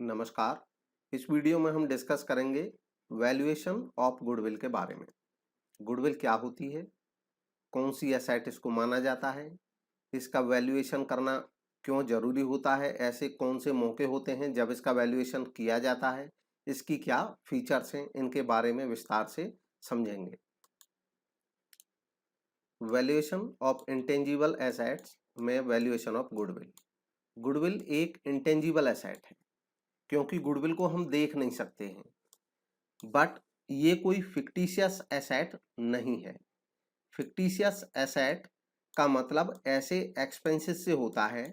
नमस्कार। इस वीडियो में हम डिस्कस करेंगे वैल्यूएशन ऑफ गुडविल के बारे में। गुडविल क्या होती है, कौन सी एसेट इसको माना जाता है, इसका वैल्यूएशन करना क्यों जरूरी होता है, ऐसे कौन से मौके होते हैं जब इसका वैल्यूएशन किया जाता है, इसकी क्या फीचर्स हैं, इनके बारे में विस्तार से समझेंगे। वैल्यूएशन ऑफ इंटेंजिबल एसेट्स में वैल्यूएशन ऑफ गुडविल। गुडविल एक इंटेंजिबल एसेट है क्योंकि गुडविल को हम देख नहीं सकते हैं, बट ये कोई फिक्टिशियस एसेट नहीं है। फिक्टिशियस एसेट का मतलब ऐसे एक्सपेंसेस से होता है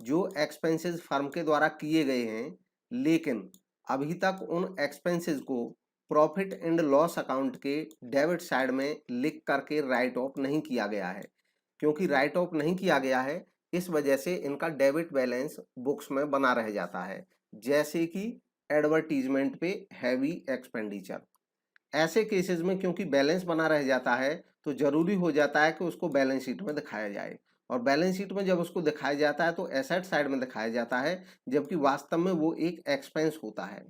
जो एक्सपेंसेस फर्म के द्वारा किए गए हैं, लेकिन अभी तक उन एक्सपेंसेस को प्रॉफिट एंड लॉस अकाउंट के डेबिट साइड में लिख करके राइट ऑफ नहीं किया गया है। क्योंकि राइट ऑफ नहीं किया गया है, इस वजह से इनका डेबिट बैलेंस बुक्स में बना रह जाता है, जैसे कि एडवर्टीजमेंट पे हैवी एक्सपेंडिचर। ऐसे केसेस में क्योंकि बैलेंस बना रह जाता है तो जरूरी हो जाता है कि उसको बैलेंस शीट में दिखाया जाए, और बैलेंस शीट में जब उसको दिखाया जाता है तो एसेट साइड में दिखाया जाता है, जबकि वास्तव में वो एक एक्सपेंस होता है।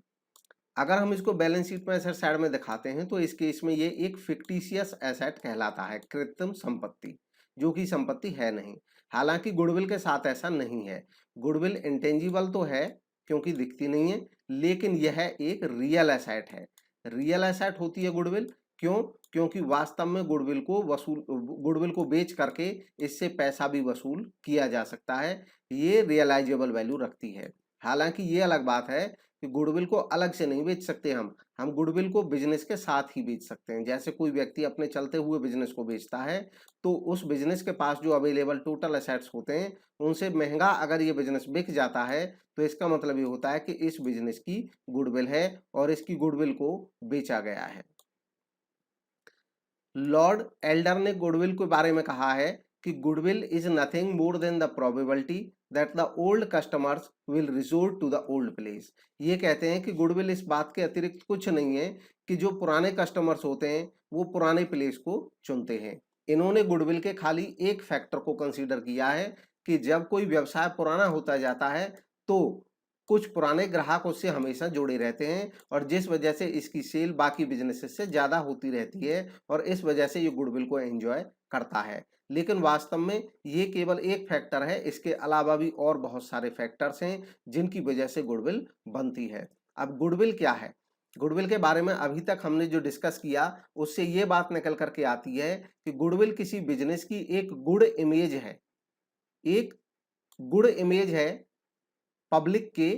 अगर हम इसको बैलेंस शीट में एसेट साइड में दिखाते हैं तो इस केस में ये एक फिक्टिशियस एसेट कहलाता है, कृत्रिम संपत्ति, जो कि संपत्ति है नहीं। हालांकि गुडविल के साथ ऐसा नहीं है। गुडविल इंटेंजिबल तो है क्योंकि दिखती नहीं है, लेकिन यह एक रियल एसेट है। रियल एसेट होती है गुडविल, क्यों? क्योंकि वास्तव में गुडविल को बेच करके इससे पैसा भी वसूल किया जा सकता है। ये रियलाइजेबल वैल्यू रखती है। हालांकि ये अलग बात है कि गुडविल को अलग से नहीं बेच सकते हम गुडविल को बिजनेस के साथ ही बेच सकते हैं। जैसे कोई व्यक्ति अपने चलते हुए बिजनेस को बेचता है तो उस बिजनेस के पास जो अवेलेबल टोटल एसेट्स होते हैं उनसे महंगा अगर ये बिजनेस बिक जाता है तो इसका मतलब ये होता है कि इस बिजनेस की गुडविल है और इसकी गुडविल को बेचा गया है। लॉर्ड एल्डर ने गुडविल के बारे में कहा है कि goodwill is nothing more than the probability that the old customers will resort to the old place. ये कहते हैं कि गुडविल इस बात के अतिरिक्त कुछ नहीं है कि जो पुराने कस्टमर्स होते हैं वो पुराने प्लेस को चुनते हैं। इन्होंने गुडविल के खाली एक फैक्टर को कंसीडर किया है कि जब कोई व्यवसाय पुराना होता जाता है तो कुछ पुराने ग्राहक उससे हमेशा जुड़े रहते हैं, और जिस वजह से इसकी सेल बाकी बिजनेसेस से ज्यादा होती रहती है, और इस वजह से ये गुडविल को एंजॉय करता है। लेकिन वास्तव में ये केवल एक फैक्टर है, इसके अलावा भी और बहुत सारे फैक्टर्स हैं जिनकी वजह से गुडविल बनती है। अब गुडविल क्या है? गुडविल के बारे में अभी तक हमने जो डिस्कस किया उससे ये बात निकल करके आती है कि गुडविल किसी बिजनेस की एक गुड इमेज है, एक गुड इमेज है पब्लिक के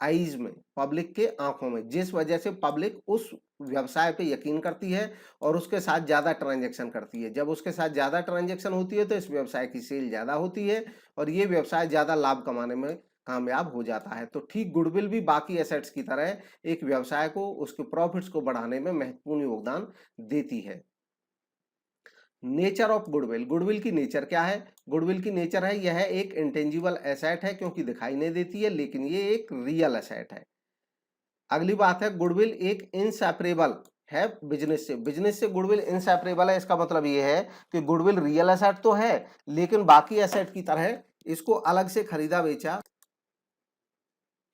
आईज में, पब्लिक के आंखों में, जिस वजह से पब्लिक उस व्यवसाय पे यकीन करती है और उसके साथ ज्यादा ट्रांजैक्शन करती है। जब उसके साथ ज्यादा ट्रांजैक्शन होती है तो इस व्यवसाय की सेल ज्यादा होती है और ये व्यवसाय ज्यादा लाभ कमाने में कामयाब हो जाता है। तो ठीक गुडविल भी बाकी एसेट्स की तरह एक व्यवसाय को उसके प्रॉफिट्स को बढ़ाने में महत्वपूर्ण योगदान देती है। Nature of goodwill. गुडविल की नेचर क्या है? गुडविल की नेचर है यह एक इंटेंजिबल एसेट है क्योंकि दिखाई नहीं देती है, लेकिन ये एक रियल एसेट है। अगली बात है गुडविल एक इनसेपरेबल है बिजनेस से। बिजनेस से गुडविल इनसेपरेबल है, इसका मतलब ये है कि गुडविल रियल एसेट तो है लेकिन बाकी एसेट की तरह इसको अलग से खरीदा बेचा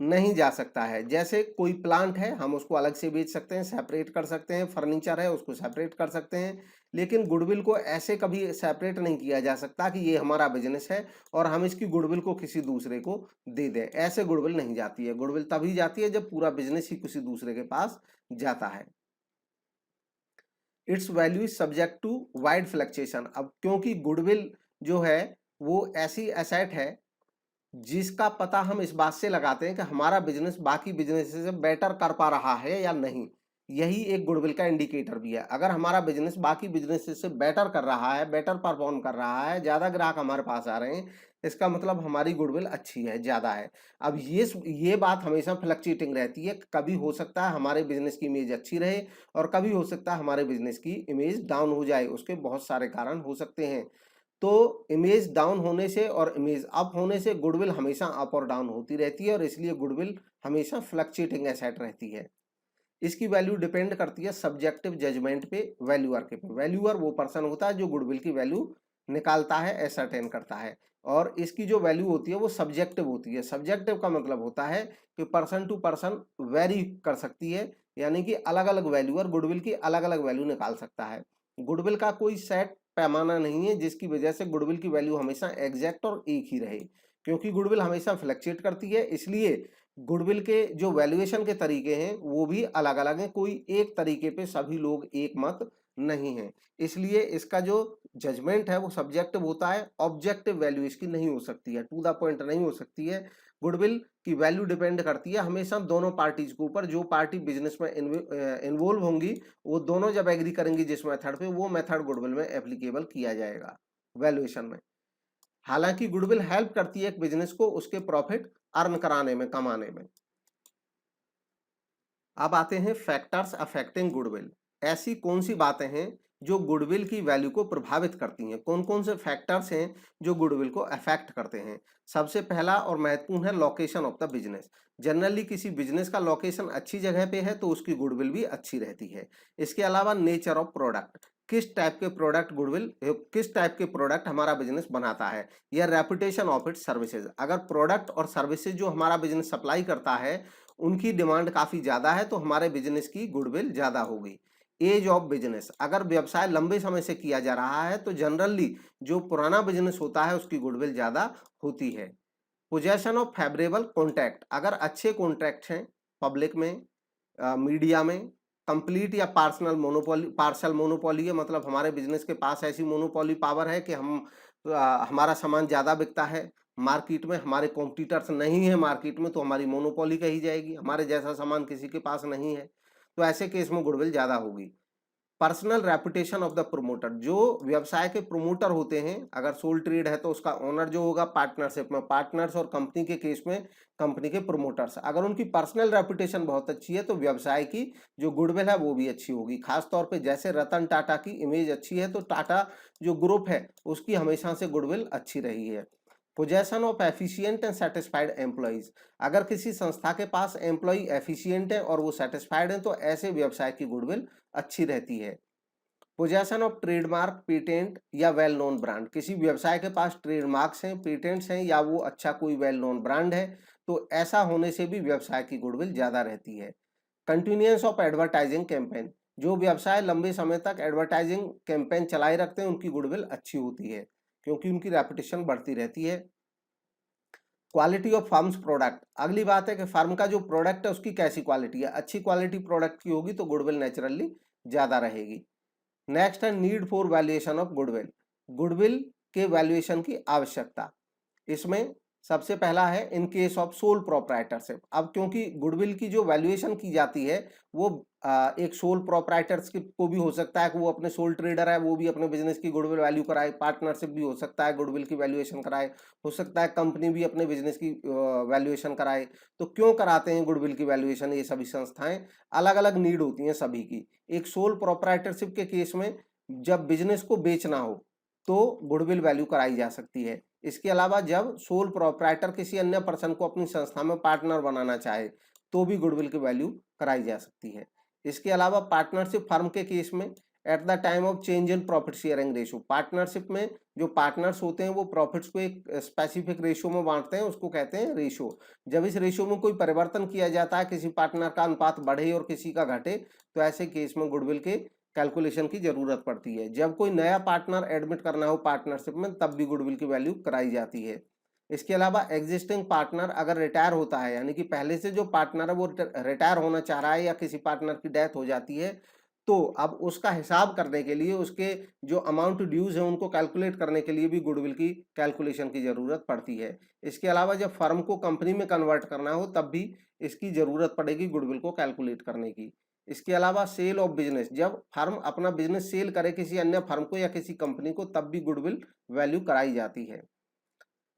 नहीं जा सकता है। जैसे कोई प्लांट है हम उसको अलग से बेच सकते हैं, सेपरेट कर सकते हैं, फर्नीचर है उसको सेपरेट कर सकते हैं, लेकिन गुडविल को ऐसे कभी सेपरेट नहीं किया जा सकता कि ये हमारा बिजनेस है और हम इसकी गुडविल को किसी दूसरे को दे दें। ऐसे गुडविल नहीं जाती है। गुडविल तभी जाती है जब पूरा बिजनेस ही किसी दूसरे के पास जाता है। Its value is subject to wide fluctuation. अब क्योंकि गुडविल जो है वो ऐसी एसेट है जिसका पता हम इस बात से लगाते हैं कि हमारा बिजनेस बाकी बिजनेस से बेटर कर पा रहा है या नहीं। यही एक गुडविल का इंडिकेटर भी है। अगर हमारा बिजनेस बाकी बिजनेस से बेटर कर रहा है, बेटर परफॉर्म कर रहा है, ज्यादा ग्राहक हमारे पास आ रहे हैं, इसका मतलब हमारी गुडविल अच्छी है, ज्यादा है। अब ये बात हमेशा फ्लक्चुएटिंग रहती है। कभी हो सकता है हमारे बिजनेस की इमेज अच्छी रहे और कभी हो सकता है हमारे बिजनेस की इमेज डाउन हो जाए। उसके बहुत सारे कारण हो सकते हैं। तो इमेज डाउन होने से और इमेज अप होने से गुडविल हमेशा अप और डाउन होती रहती है, और इसलिए गुडविल हमेशा फ्लक्चुएटिंग एसेट रहती है। इसकी वैल्यू डिपेंड करती है सब्जेक्टिव जजमेंट पे, वैल्यूअर के पे। वैल्यूअर वो पर्सन होता है जो गुडविल की वैल्यू निकालता है, एसरटेन करता है, और इसकी जो वैल्यू होती है वो सब्जेक्टिव होती है। सब्जेक्टिव का मतलब होता है कि पर्सन टू पर्सन वेरी कर सकती है, यानी कि अलग अलग वैल्यू और गुडविल की अलग अलग वैल्यू निकाल सकता है। गुडविल का कोई सेट पैमाना नहीं है जिसकी वजह से गुडविल की वैल्यू हमेशा एग्जैक्ट और एक ही रहे, क्योंकि गुडविल हमेशा फ्लक्चुएट करती है, इसलिए गुडविल के जो वैल्यूएशन के तरीके हैं वो भी अलग अलग हैं। कोई एक तरीके पे सभी लोग एक मत नहीं है, इसलिए इसका जो जजमेंट है वो सब्जेक्टिव होता है। ऑब्जेक्टिव वैल्यू इसकी नहीं हो सकती है, टू द पॉइंट नहीं हो सकती है। गुडविल की वैल्यू डिपेंड करती है हमेशा दोनों पार्टीज के ऊपर। जो पार्टी बिजनेस में इन्वॉल्व होंगी वो दोनों जब एग्री करेंगी जिस मेथड पे, वो मेथड गुडविल में एप्लीकेबल किया जाएगा वैल्यूएशन में। हालांकि गुडविल हेल्प करती है एक बिजनेस को उसके प्रॉफिट अर्न कराने में, कमाने में। अब आते हैं फैक्टर्स अफेक्टिंग गुडविल। ऐसी कौन सी बातें हैं जो गुडविल की वैल्यू को प्रभावित करती हैं? कौन कौन से फैक्टर्स हैं जो गुडविल को अफेक्ट करते हैं? सबसे पहला और महत्वपूर्ण है location of the business. Generally किसी बिजनेस का लोकेशन अच्छी जगह पे है तो उसकी गुडविल भी अच्छी रहती है। इसके अलावा नेचर ऑफ प्रोडक्ट, किस टाइप के प्रोडक्ट गुडविल, किस टाइप के प्रोडक्ट हमारा बिजनेस बनाता है, या रेपुटेशन ऑफ इट्स सर्विसेज। अगर प्रोडक्ट और सर्विसेज जो हमारा बिजनेस सप्लाई करता है उनकी डिमांड काफी ज्यादा है तो हमारे बिजनेस की गुडविल ज्यादा होगी। एज ऑफ बिजनेस, अगर व्यवसाय लंबे समय से किया जा रहा है तो जनरली जो पुराना बिजनेस होता है उसकी गुडविल ज्यादा होती है। पोजेशन ऑफ फेवरेबल कॉन्ट्रैक्ट, अगर अच्छे कॉन्ट्रैक्ट हैं पब्लिक में, मीडिया में, कंप्लीट या पार्सनल मोनोपोली, पार्शल मोनोपोली है, मतलब हमारे बिजनेस के पास ऐसी मोनोपोली पावर है कि हमारा सामान ज्यादा बिकता है मार्केट में, हमारे कॉम्पिटिटर्स नहीं है मार्केट में, तो हमारी मोनोपोली कही जाएगी, हमारे जैसा सामान किसी के पास नहीं है, तो ऐसे केस में गुडविल ज्यादा होगी। Personal reputation of the promoter, जो व्यवसाय के प्रोमोटर होते हैं, अगर सोल ट्रेड है तो उसका ओनर जो होगा, पार्टनरशिप में पार्टनर्स, और कंपनी के केस में कंपनी के प्रोमोटर्स, अगर उनकी पर्सनल रेपुटेशन बहुत अच्छी है तो व्यवसाय की जो गुडविल है वो भी अच्छी होगी। खास तौर पे जैसे रतन टाटा की इमेज अच्छी है तो टाटा जो ग्रुप है उसकी हमेशा से गुडविल अच्छी रही है। Possession of efficient and satisfied employees, अगर किसी संस्था के पास एम्प्लॉय एफिशिएंट है और वो सेटिस्फाइड है तो ऐसे व्यवसाय की गुडविल अच्छी रहती है। पोजेशन ऑफ ट्रेडमार्क, पेटेंट या वेल नोन ब्रांड, किसी व्यवसाय के पास ट्रेडमार्क्स हैं, पेटेंट्स हैं, या वो अच्छा कोई वेल नोन ब्रांड है तो ऐसा होने से भी व्यवसाय की गुडविल ज्यादा रहती है। कंटिन्यूएंस ऑफ एडवर्टाइजिंग कैंपेन, जो व्यवसाय लंबे समय तक एडवर्टाइजिंग कैंपेन चलाए रखते हैं उनकी गुडविल अच्छी होती है क्योंकि उनकी रेपुटेशन बढ़ती रहती है। क्वालिटी ऑफ फर्म्स प्रोडक्ट, अगली बात है कि फर्म का जो प्रोडक्ट है उसकी कैसी क्वालिटी है, अच्छी क्वालिटी प्रोडक्ट की होगी तो गुडविल नेचुरली ज्यादा रहेगी। नेक्स्ट है need for valuation of goodwill, goodwill के वैल्यूएशन की आवश्यकता। इसमें सबसे पहला है in case of sole proprietorship. अब क्योंकि गुडविल की जो वैल्यूएशन की जाती है वो एक सोल प्रोप्राइटर्स को भी हो सकता है कि वो अपने सोल ट्रेडर है वो भी अपने बिजनेस की गुडविल वैल्यू कराए, पार्टनरशिप भी हो सकता है गुडविल की वैल्यूएशन कराए, हो सकता है कंपनी भी अपने बिजनेस की वैल्यूएशन कराए। तो क्यों कराते हैं गुडविल की वैल्यूएशन ये सभी संस्थाएं? अलग अलग नीड होती हैं सभी की। एक सोल प्रोप्राइटरशिप के केस में जब बिजनेस को बेचना हो तो गुडविल वैल्यू कराई जा सकती है। इसके अलावा जब सोल प्रोप्राइटर किसी अन्य पर्सन को अपनी संस्था में पार्टनर बनाना चाहे तो भी गुडविल की वैल्यू कराई जा सकती है। इसके अलावा पार्टनरशिप फर्म के केस में at the time of change in profit sharing ratio, partnership में जो पार्टनर्स होते हैं वो प्रॉफिट्स को एक स्पेसिफिक रेशियो में बांटते हैं, उसको कहते हैं रेशियो। जब इस रेशियो में कोई परिवर्तन किया जाता है, किसी पार्टनर का अनुपात बढ़े और किसी का घटे, तो ऐसे केस में गुडविल के कैलकुलेशन की जरूरत पड़ती है। जब कोई नया पार्टनर एडमिट करना हो पार्टनरशिप में तब भी गुडविल की वैल्यू कराई जाती है। इसके अलावा एग्जिस्टिंग पार्टनर अगर रिटायर होता है, यानी कि पहले से जो पार्टनर है वो रिटायर होना चाह रहा है या किसी पार्टनर की डेथ हो जाती है, तो अब उसका हिसाब करने के लिए उसके जो अमाउंट ड्यूज है उनको कैलकुलेट करने के लिए भी गुडविल की कैलकुलेशन की जरूरत पड़ती है। इसके अलावा जब फर्म को कंपनी में कन्वर्ट करना हो तब भी इसकी जरूरत पड़ेगी गुडविल को कैलकुलेट करने की। इसके अलावा सेल ऑफ बिजनेस, जब फर्म अपना बिजनेस सेल करे किसी अन्य फर्म को या किसी कंपनी को तब भी गुडविल वैल्यू कराई जाती है।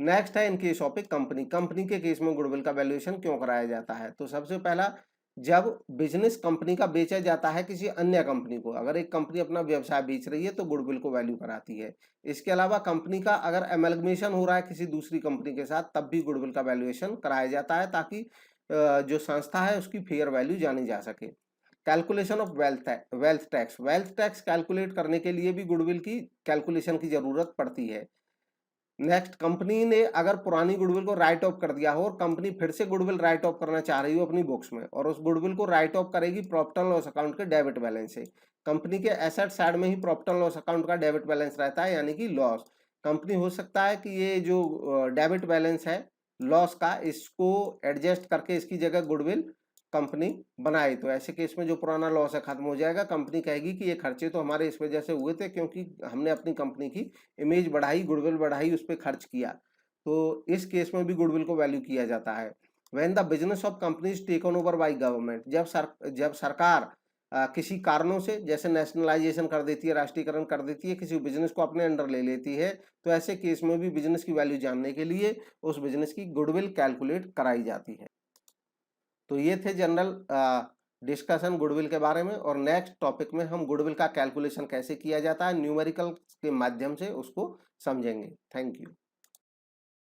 नेक्स्ट है in case of A company, company के केस में गुडविल का वैल्यूएशन क्यों कराया जाता है? तो सबसे पहला, जब बिजनेस कंपनी का बेचा जाता है किसी अन्य कंपनी को, अगर एक कंपनी अपना व्यवसाय बेच रही है तो गुडविल को वैल्यू कराती है। इसके अलावा कंपनी का अगर एमलगमेशन हो रहा है किसी दूसरी कंपनी के साथ तब भी गुडविल का वैल्यूएशन कराया जाता है ताकि जो संस्था है उसकी फेयर वैल्यू जानी जा सके। Calculation of wealth tax, wealth tax calculate करने के लिए भी गुडविल की कैलकुलेशन की जरूरत पड़ती है। नेक्स्ट, कंपनी ने अगर पुरानी गुडविल को राइट ऑफ कर दिया हो और कंपनी फिर से गुडविल राइट ऑफ करना चाह रही हो अपनी बुक्स में, और उस गुडविल को राइट ऑफ करेगी प्रॉफिट एंड लॉस अकाउंट के डेबिट बैलेंस से। कंपनी के एसेट साइड में ही प्रॉफिट एंड लॉस अकाउंट का डेबिट बैलेंस रहता है, यानी कि लॉस। कंपनी हो सकता है कि ये जो डेबिट बैलेंस है लॉस का, इसको एडजस्ट करके इसकी जगह गुडविल कंपनी बनाए, तो ऐसे केस में जो पुराना लॉस है खत्म हो जाएगा। कंपनी कहेगी कि ये खर्चे तो हमारे इस वजह से हुए थे क्योंकि हमने अपनी कंपनी की इमेज बढ़ाई, गुडविल बढ़ाई, उस पर खर्च किया। तो इस केस में भी गुडविल को वैल्यू किया जाता है। When the business of company is taken over by government, जब सरकार किसी कारणों से, जैसे नेशनलाइजेशन कर देती है, राष्ट्रीयकरण कर देती है, किसी बिजनेस को अपने अंडर ले लेती है, तो ऐसे केस में भी बिजनेस की वैल्यू जानने के लिए उस बिजनेस की गुडविल कैलकुलेट कराई जाती है। तो ये थे जनरल डिस्कशन गुडविल के बारे में, और नेक्स्ट टॉपिक में हम गुडविल का कैलकुलेशन कैसे किया जाता है न्यूमेरिकल के माध्यम से उसको समझेंगे। Thank you.